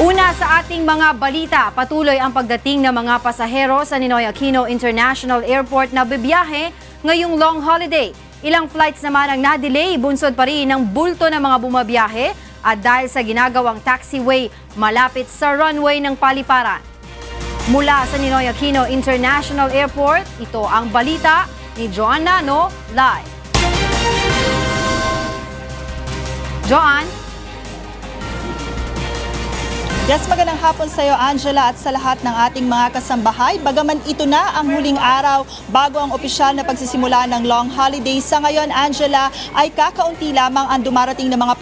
Una sa ating mga balita, patuloy ang pagdating ng mga pasahero sa Ninoy Aquino International Airport na bibiyahe ngayong long holiday. Ilang flights naman ang na-delay, bunsod pa rin ng bulto ng mga bumabiyahe at dahil sa ginagawang taxiway malapit sa runway ng paliparan. Mula sa Ninoy Aquino International Airport, ito ang balita ni Joan Nano live. Joan? Yes, magandang hapon sa iyo, Angela, at sa lahat ng ating mga kasambahay. Bagaman ito na ang huling araw bago ang opisyal na pagsisimula ng long holiday. Sa ngayon, Angela, ay kakaunti lamang ang dumarating na mga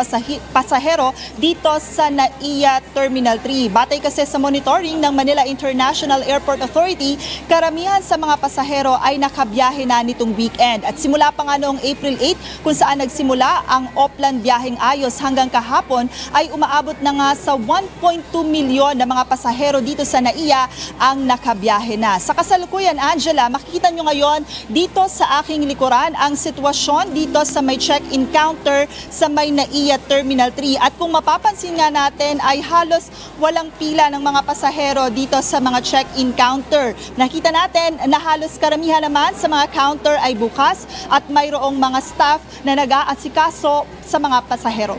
pasahero dito sa NAIA Terminal 3. Batay kasi sa monitoring ng Manila International Airport Authority, karamihan sa mga pasahero ay nakabiyahe na nitong weekend. At simula pa nga noong April 8, kung saan nagsimula ang Oplan Biyaheng Ayos hanggang kahapon, ay umaabot na nga sa 1.2 milyon na mga pasahero dito sa NAIA ang nakabiyahe na. Sa kasalukuyan, Angela, makikita nyo ngayon dito sa aking likuran ang sitwasyon dito sa may check-in counter sa may NAIA Terminal 3. At kung mapapansin nga natin ay halos walang pila ng mga pasahero dito sa mga check-in counter. Nakita natin na halos karamihan naman sa mga counter ay bukas at mayroong mga staff na nag-aasikaso sa mga pasahero.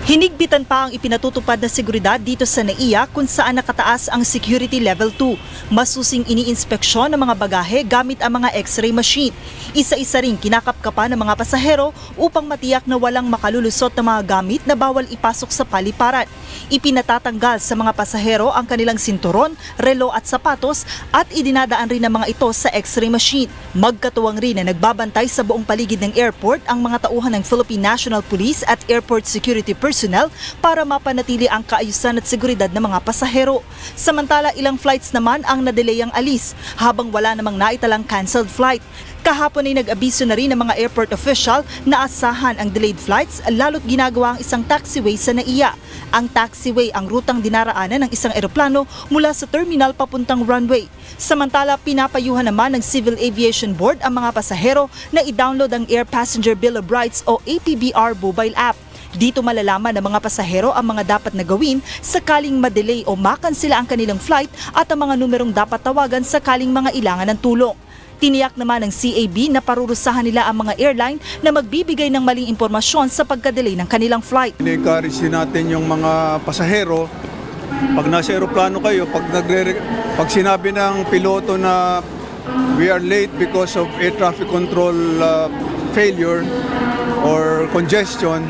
Hinigpitan pa ang ipinatutupad na seguridad dito sa NAIA kung saan nakataas ang security level 2. Masusing iniinspeksyon ng mga bagahe gamit ang mga x-ray machine. Isa-isa ring kinakapkapan ng mga pasahero upang matiyak na walang makalulusot na mga gamit na bawal ipasok sa paliparan. Ipinatatanggal sa mga pasahero ang kanilang sinturon, relo at sapatos at idinadaan rin ng mga ito sa x-ray machine. Magkatuwang rin na nagbabantay sa buong paligid ng airport ang mga tauhan ng Philippine National Police at Airport Security Personnel para mapanatili ang kaayusan at seguridad ng mga pasahero. Samantala, ilang flights naman ang na-delay ang alis habang wala namang naitalang cancelled flight. Kahapon ay nag-abiso na rin ng mga airport official na asahan ang delayed flights lalo't ginagawa ang isang taxiway sa NAIA. Ang taxiway ang rutang dinaraanan ng isang eroplano mula sa terminal papuntang runway. Samantala, pinapayuhan naman ng Civil Aviation Board ang mga pasahero na i-download ang Air Passenger Bill of Rights o APBR mobile app. Dito malalaman ng mga pasahero ang mga dapat na gawin sakaling madelay o makansela ang kanilang flight at ang mga numerong dapat tawagan sakaling mga ilangan ng tulong. Tiniyak naman ng CAB na parurusahan nila ang mga airline na magbibigay ng maling impormasyon sa pagkadelay ng kanilang flight. I-encourage din natin yung mga pasahero, pag nasa aeroplano kayo, pag sinabi ng piloto na we are late because of air traffic control failure or congestion,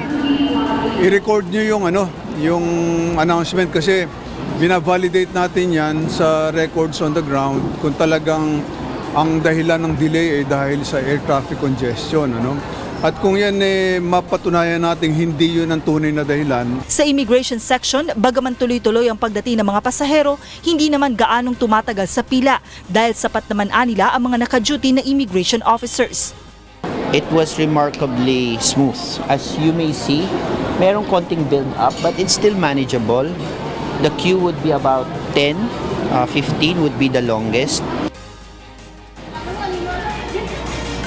i-record nyo yung announcement kasi binavalidate natin yan sa records on the ground kung talagang ang dahilan ng delay ay dahil sa air traffic congestion. At kung yan mapatunayan natin hindi yun ang tunay na dahilan. Sa immigration section, bagaman tuloy-tuloy ang pagdating ng mga pasahero, hindi naman gaanong tumatagal sa pila dahil sapat naman nila ang mga naka-duty na immigration officers. It was remarkably smooth. As you may see, merong konting build-up but it's still manageable. The queue would be about 10, 15 would be the longest.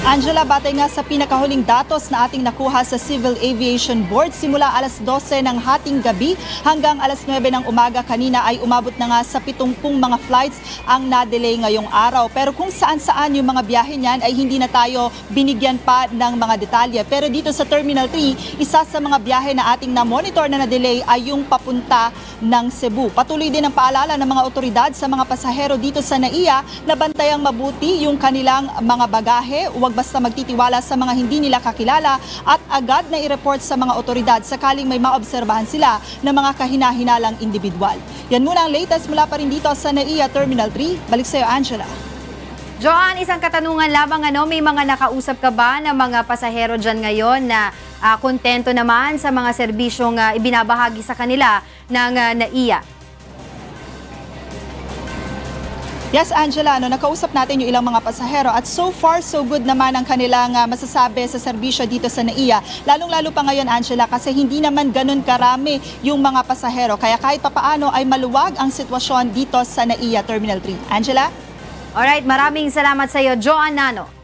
Angela, batay nga sa pinakahuling datos na ating nakuha sa Civil Aviation Board, simula alas 12 ng hating gabi hanggang alas 9 ng umaga kanina ay umabot na nga sa 70 mga flights ang na-delay ngayong araw. Pero kung saan-saan yung mga biyahe niyan ay hindi na tayo binigyan pa ng mga detalye. Pero dito sa Terminal 3, isa sa mga biyahe na ating na-monitor na na-delay ay yung papunta ng Cebu. Patuloy din ang paalala ng mga otoridad sa mga pasahero dito sa NAIA na bantayang mabuti yung kanilang mga bagahe, huwag basta magtitiwala sa mga hindi nila kakilala at agad na i-report sa mga otoridad sakaling may maobserbahan sila ng mga kahina-hinalang individual. Yan muna ang latest mula pa rin dito sa NAIA Terminal 3. Balik sa iyo, Angela. Joan, isang katanungan lamang, may mga nakausap ka ba ng mga pasahero dyan ngayon na kontento naman sa mga serbisyong ibinabahagi sa kanila ng NAIA? Yes, Angela, nakausap natin yung ilang mga pasahero at so far so good naman ang kanilang masasabi sa serbisyo dito sa NAIA. Lalong-lalo pa ngayon, Angela, kasi hindi naman ganun karami yung mga pasahero. Kaya kahit papaano ay maluwag ang sitwasyon dito sa NAIA Terminal 3. Angela? Alright, maraming salamat sa iyo, Joan Nano.